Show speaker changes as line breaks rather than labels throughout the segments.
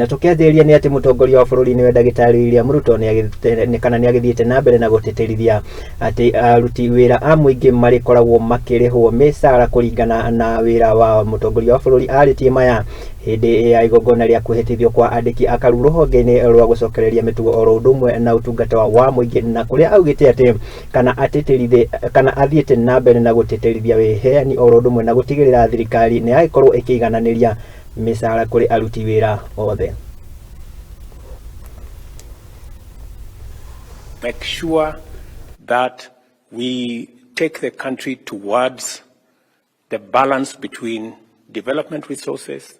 Natokea theria ni ati mutongoria wa bururi ni Dr William Ruto ni agithiite na mbere na guteterithia ati aruti wira a muingi marikoragwo makirihwo misara kuringana na wira wa mutongoria wa bururi aritie maya hindi ya igongona ria kwihitithio kwa Andiki Akaru hongeini rwa gucokereria mitugo oro udumwe na utungata wa muingi na kuria augite ati kana athiite na mbere na guteterithia wiheani oro udumwe na gutigirira thirikari ni agikorwo ikigananiria misara kuri aruti wira othe.
Make sure that we take the country towards the balance between development resources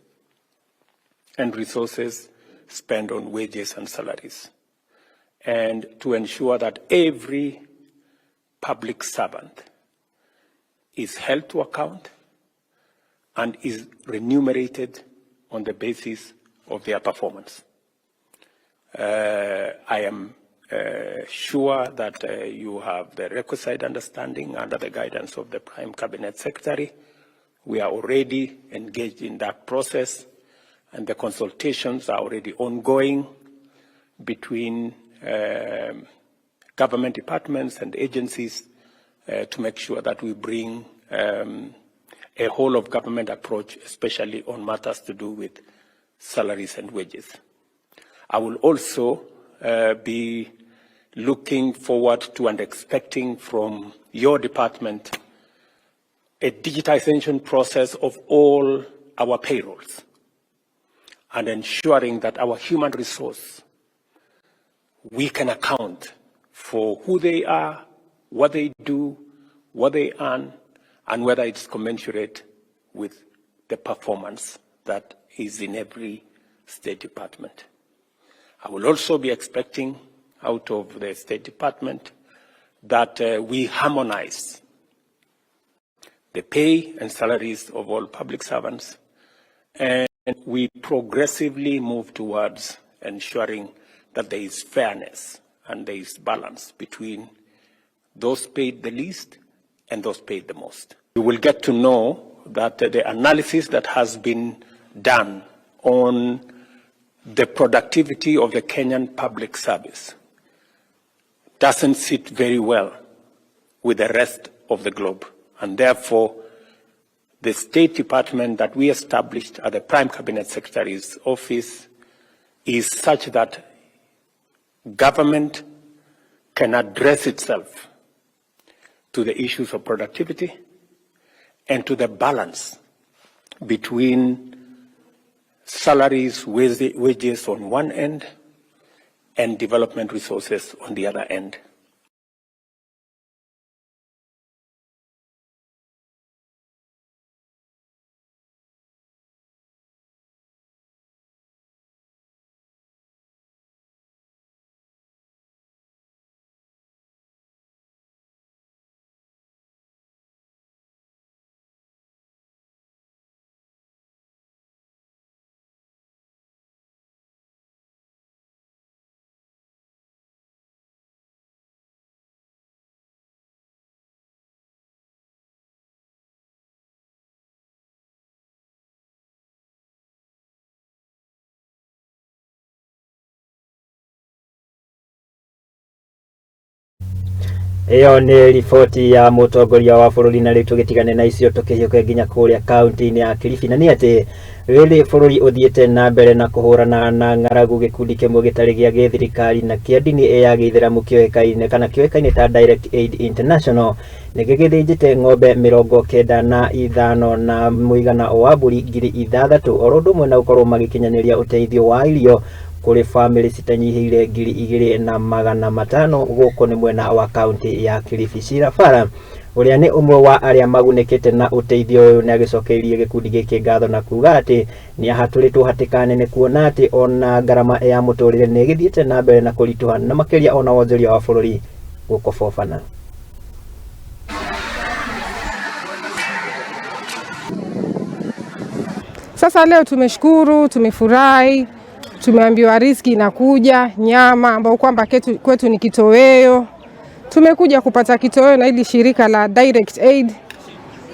and resources spent on wages and salaries, and to ensure that every public servant is held to account and is remunerated on the basis of their performance. I am sure that you have the requisite understanding under the guidance of the Prime Cabinet Secretary. We are already engaged in that process, and the consultations are already ongoing between government departments and agencies to make sure that we bring a whole of government approach, especially on matters to do with salaries and wages. I will also be looking forward to and expecting from your department a digitization process of all our payrolls and ensuring that our human resource, we can account for who they are, what they do, what they earn, and whether it's commensurate with the performance that is in every State Department. I will also be expecting out of the State Department that we harmonize the pay and salaries of all public servants, and we progressively move towards ensuring that there is fairness and there is balance between those paid the least and those paid the most. You will get to know that the analysis that has been done on the productivity of the Kenyan public service doesn't sit very well with the rest of the globe. And therefore, the State Department that we established at the Prime Cabinet Secretary's office is such that government can address itself to the issues of productivity and to the balance between salaries, wages on one end and development resources on the other end.
Iyo ni ripoti ya mutongoria wa bururi na tugitigane na icio tukihiuke nginya kuria kaunti-ini ya Kilifi, na ni ati riri bururi uthiete na mbere na kuhurana na ng'aragu gikundi kimwe gitari gia githirikari na kia dini ya Githiramu kioikaine ta Direct Aid International ni gigithinjite ng'ombe 95 na muigana wa mburi 6,000 oro ndumwe na ukorwo magikinyaniria uteithio wa irio kuri family citanyihire 2,500 guko ni mwena wa kaunti ya Kilifi. Shirafara uria ni umwe wa aria magunekete na uteithio uyu ni agicokeirie gikundi giki ngatho na kuga ati ni ahaturitwo hatikane ni kuona ati ona garama ya muturire ni githiete na mbere na kurituha na makiria ona wonjoria wa bururi gukobofana.
Sasa leo tumeshukuru, tumefurahi, tumeambiwa riziki inakuja, nyama ambao kwamba kwetu ni kitoweo. Tumekuja kupata kitoweo na hili shirika la Direct Aid.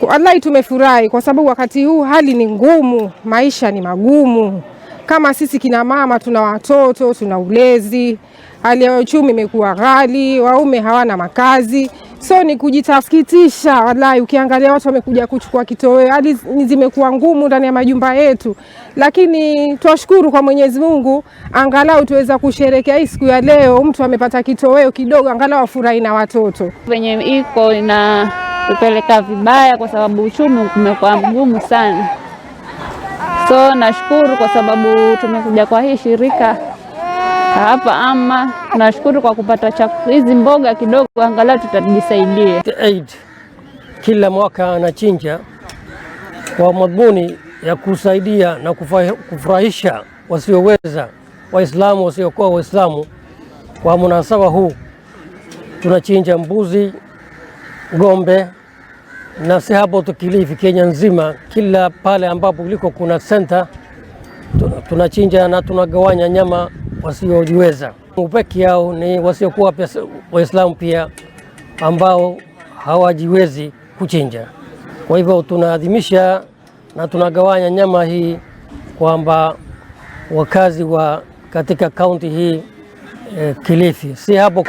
Wallahi tumefurahi kwa sababu wakati huu hali ni ngumu, maisha ni magumu. Kama sisi kina mama tuna watoto, tuna ulezi, hali ya uchumi imekuwa ghali, waume hawana makazi. So ni kujitasikitisha wallahi, ukiangalia watu wamekuja kuchukua kitoweo, hali zimekuwa ngumu ndani ya majumba yetu. Lakini twashukuru kwa Mwenyezi Mungu, angalau tuweza kusherehekea hii siku ya leo, mtu amepata kitoweo kidogo, angalau afurahi na watoto.
Venye iko ina tupeleka vibaya kwa sababu uchumi umekuwa mgumu sana. So nashukuru kwa sababu tumekuja kwa hii shirika hapa, ama nashukuru kwa kupata hizi mboga kidogo, angalau tutajisaidia.
Aid kila mwaka anachinja kwa madhumuni ya kusaidia na kufurahisha wasioweza, Waislamu wasiokuwa Waislamu. Kwa munasaba huu tunachinja mbuzi, ng'ombe, na si hapo tu Kilifi, Kenya nzima, kila pale ambapo liko kuna center tunachinja na tunagawanya nyama wasiojiweza. Upeki yao ni wasiokuwa Waislamu pia ambao hawajiwezi kuchinja. Kwa hivyo tunaadhimisha na tunagawanya nyama hii kwamba wakazi wa katika kaunti hii Kilifi, si hapo.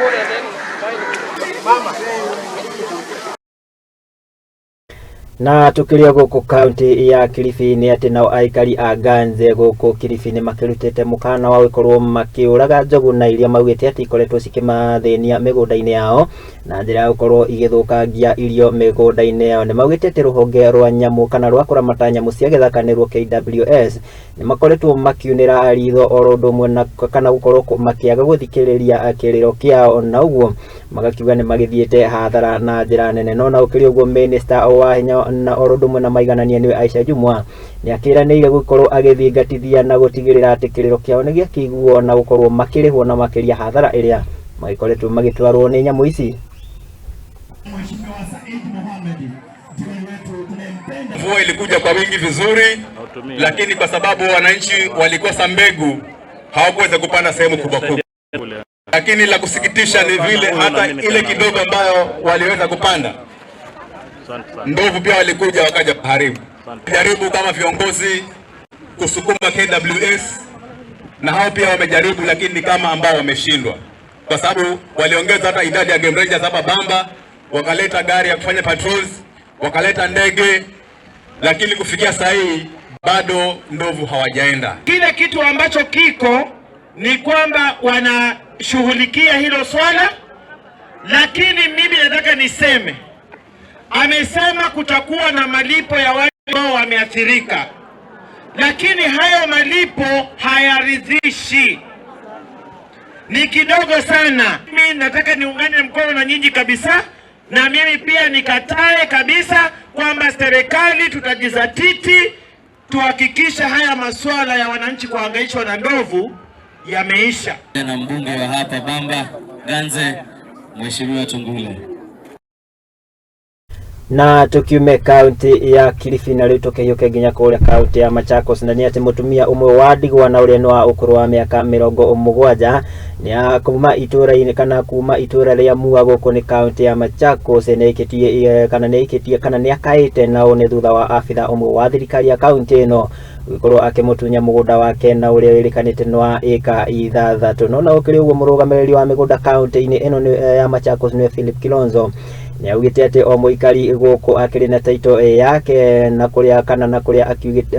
Na tukiria guku kaunti ya Kilifi ni ati nao aikari a Ganze guku Kilifi ni makirutete mukana wa gukorwo makiuraga njogu na iria maugite ati ikoretwo cikimathenia migunda-ini yao na njira ya gukorwo igithukangia irio migunda-ini yao. Ni maugite ati ruhonge rwa nyamu kana rwa kuramata nyamu cia githakanirwo KWS ni makoretwo makiunira ritho oro ndumwe na kana gukorwo makiaga guthikiriria kiriro kiao, na uguo magakiuga ni magithiete hathara na njira nene. No na ukiri uguo minister wa hinya na orodomwe na maiganania niwe Aisha Jumwa ni akiranĩire gukorwo agithingatithia na gutigirira ati kiriro kiao ni giakiguo na gukorwo makirihwo na makiria hathara iria magikoretwo magitwarwo ni nyamu ici.
Mvua ilikuja kwa wingi vizuri, lakini kwa sababu wananchi walikosa mbegu hawakuweza kupanda sehemu kubwa kubwa. Lakini la kusikitisha ni vile hata ile kidogo ambayo waliweza kupanda, ndovu pia walikuja wakaja kuharibu. Jaribu kama viongozi kusukuma KWS na hao pia wamejaribu, lakini kama ambao wameshindwa, kwa sababu waliongeza hata idadi ya game rangers hapa Bamba, wakaleta gari ya kufanya patrols, wakaleta ndege, lakini kufikia saa hii bado ndovu hawajaenda.
Kile kitu ambacho kiko ni kwamba wanashughulikia hilo swala, lakini mimi nataka niseme, amesema kutakuwa na malipo ya wale ambao wameathirika, lakini hayo malipo hayaridhishi, ni kidogo sana. Mimi nataka niungane mkono na nyinyi kabisa, na mimi pia nikatae kabisa kwamba serikali tutajizatiti tuhakikisha haya masuala ya wananchi kuhangaishwa na ndovu yameisha.
Na mbunge wa hapa Bamba Ganze, Mheshimiwa Tungule.
Na tukiume kaunti ya Kilifi na riu tukihioke nginya kuria kaunti ya Machakos, na ni ati mutumia umwe wa ndigwa na uria ni wa ukuru wa miaka 70 ni akuma itura-ini kana kuma itura ria Mua guku ni kaunti ya Machakos ni ikitie kana ni akaite nao ni thutha wa afitha umwe wa thirikari ya kaunti ino gukorwo akimutunya mugunda wake na uria wirikanite nwa eka 3. No na ukiri uguo murugamiriri wa migunda kaunti-ini ino ni ya Machakos ni Philip Kilonzo ni augite ati o muikari guku akiri na taito yake na kuria kana na kuria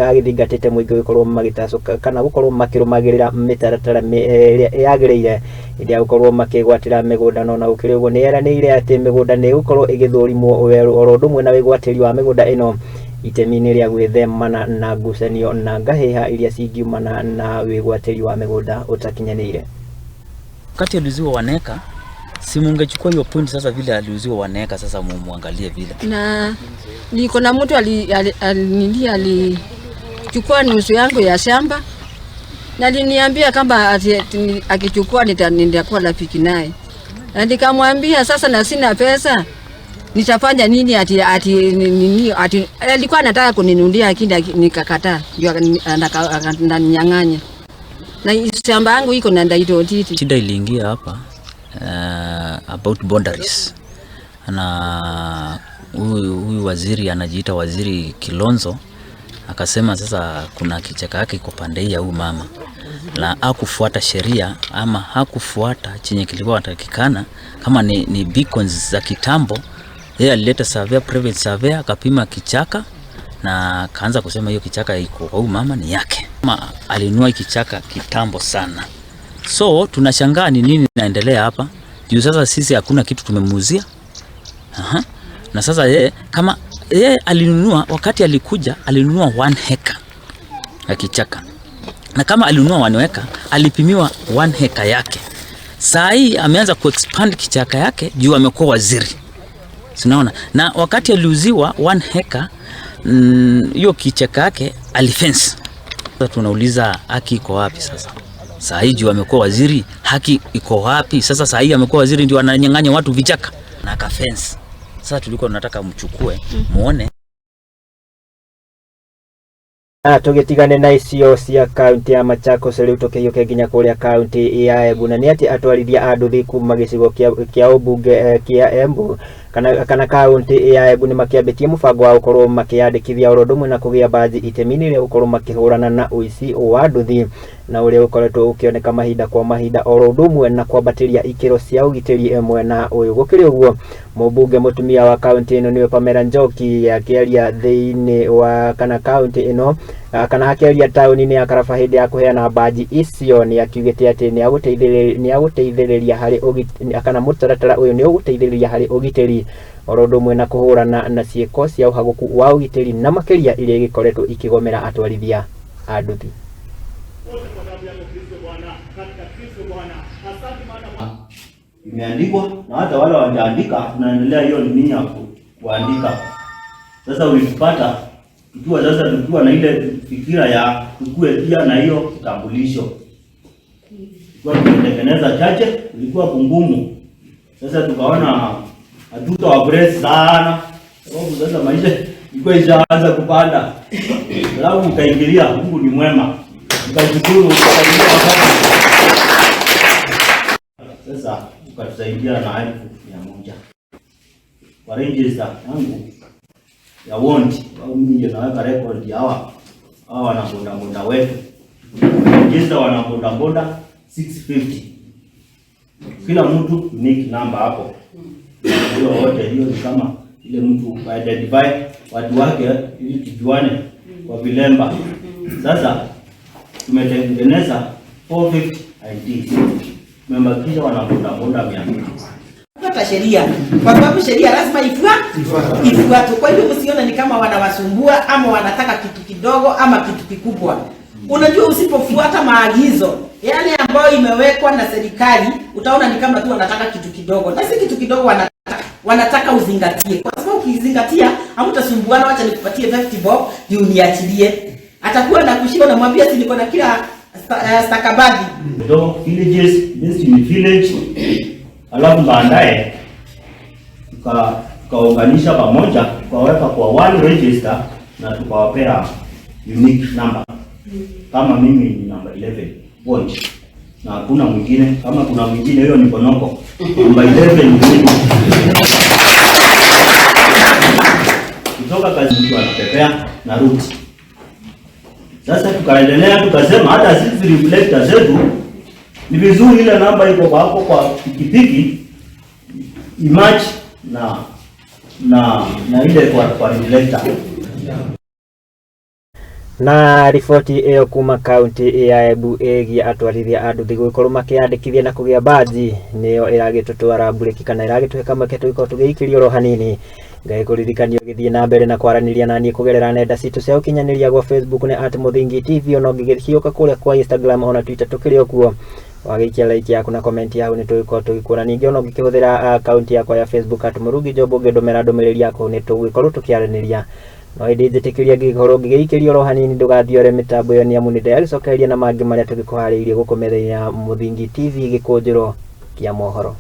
agithingatite muingi gukorwo magitacuka kana gukorwo makirumagirira mitaratara iria yagirire iria gukorwo makigwatira migunda. No na ukiri uguo ni eranire ati migunda ni gukorwo igithurimwo weru oro ndumwe na wigwatiri wa migunda ino itemi-ini ria gwithemana na ngucanio na ngahiha iria cingiumana na wigwatiri wa migunda utakinyanire.
Kati aliuziwa waneka, si mungechukua hiyo point sasa vile aliuziwa waneka, sasa muangalie vile. Na
niko na mtu alichukua nusu yangu ya shamba na aliniambia kama akichukua nitakuwa rafiki naye. Na nikamwambia sasa na sina pesa nitafanya nini? Alikuwa anataka kuninunulia lakini nikakataa, ndio akaninyang'anya. Na shamba yangu iko na ndaitotiti.
Shida iliingia hapa about boundaries. Na huyu waziri anajiita Waziri Kilonzo akasema sasa kuna kichaka yake iko pande hii ya huyu mama, na hakufuata sheria ama hakufuata chenye kilikuwa inatakikana, kama ni beacons za kitambo. Yeye alileta survey, private survey, akapima kichaka na kaanza kusema hiyo kichaka iko kwa huyu mama ni yake. Mama alinunua kichaka kitambo sana. So tunashangaa ni nini inaendelea hapa. Juu sasa sisi hakuna kitu tumemuuzia. Na sasa yeye alinunua, wakati alikuja alinunua 1 hectare ya kichaka. Na kama alinunua 1 hectare, alipimiwa 1 hectare yake. Saa hii ameanza kuexpand kichaka yake juu amekuwa waziri. Unaona? Na wakati aliuziwa 1 hectare, hiyo kichaka yake alifence. Sasa tunauliza haki iko wapi sasa? Saa hii juu amekuwa waziri, haki iko wapi? Sasa saa hii amekuwa waziri ndio ananyang'anya watu vichaka na akafence. Sasa tulikuwa tunataka mchukue muone.
Tugitigane na icio cia kaunti ya Machakos riu tukiyuke nginya kuria kaunti ya Embu, na ni ati atwarithia anduthi kuma gicigo kia ubunge kia Embu kana kaunti ya Embu ni makiambitie mubango wa gukorwo makiandikithia urundumwe na kugia baji itemini ria gukorwo makihurana na uici wa nduthi, na uria ukoretwo ukioneka mahinda kwa mahinda urundumwe na kwambatiria ikiro cia ugitiri mwena uyu. Gukiri uguo, mubunge mutumia wa kaunti ino niwe Pamela Njoki akiaria thiini wa kana kaunti ino kana akiaria tauni-ini ya Karaba hindi ya kuheana baji icio, ni akiugite ati ni aguteithiriria hari kana mutaratara uyu ni uguteithiriria hari ugitiri urundumwe na kuhurana na ciiko cia uhaguku wa ugitiri na makiria iria gikoretwo ikigomera atwarithia a nduthi.
Imeandikwa na hata wale wajaandika tunaendelea hiyo nini ya kuandika. Sasa ulipata tukiwa sasa tukiwa na ile fikira ya tukue pia na hiyo kitambulisho. Kwa kutengeneza chache ilikuwa ngumu. Sasa tukaona hatuta wabresi sana. Sababu sasa maisha ilikuwa ishaanza kupanda. Alafu ukaingilia, Mungu ni mwema. Ukashukuru sasa ukatusaidia na 1,100 kwa register yangu ya want au mimi ndio naweka record ya hawa wanaboda wetu. Register wanaboda 650, kila mtu unique number hapo. Hiyo wote hiyo ni kama ile mtu identify watu wake ili tujuane kwa vilemba. Sasa tumetengeneza 450 IDs. Tumebakisha wanaboda 100.
Hata sheria, kwa sababu sheria lazima ifuatwe. Kwa hiyo usiona ni kama wanawasumbua ama wanataka kitu kidogo ama kitu kikubwa. Unajua usipofuata maagizo yale ambayo imewekwa na serikali, utaona ni kama tu wanataka kitu kidogo. Na si kitu kidogo wanataka uzingatie. Kwa sababu ukizingatia hamutasumbuana, acha nikupatie 50 bob ndio uniachilie. Atakuwa na kushika na mwambia si niko na kila stakabadhi.
Ndio villages, this in village. Alafu baadaye tukaunganisha pamoja, tukaweka kwa one register na tukawapea unique number. Kama mimi ni number 11 watch na hakuna mwingine, kama kuna mwingine hiyo ni konoko. Number 11 ni kutoka kazi mtu anapepea na route. Sasa tukaendelea tukasema hata sisi reflector zetu ni vizuri ile namba iko kwa hapo kwa pikipiki image na ile kwa reflector.
Na riboti iyo kuma kaunti ya Embu egia atwarithia anduthi gukorwo makiandikithia na kugia baji niyo iragitutwara bureki kana iragituheka maketo iko tugiikirio ro hanini. Ngai kuririkanio githie na mbere na kwaraniria nani kugerera nenda citu cia ukinyaniria gwa Facebook ni @muthingitithio no ngigithioka kuria kwa Instagram ona Twitter tukiri okuo. Wagikia like yaku na comment yaku nitugikora tugikura ningi ona ngikihũthĩra account yakwa ya Facebook @murugi jobo ngedomera ndomereri yako nitugikora tukiaraniria. No ndĩnjĩtĩkĩria ngĩkorwo ngĩgĩikĩrio ro hanini ndũgathiore mitambo yo ni amunide yagicokereria na mangĩ marĩa tũgĩkuharĩirie gũkũ metha-inĩ ya Muthingi TV gĩkũnjĩro kĩa mohoro.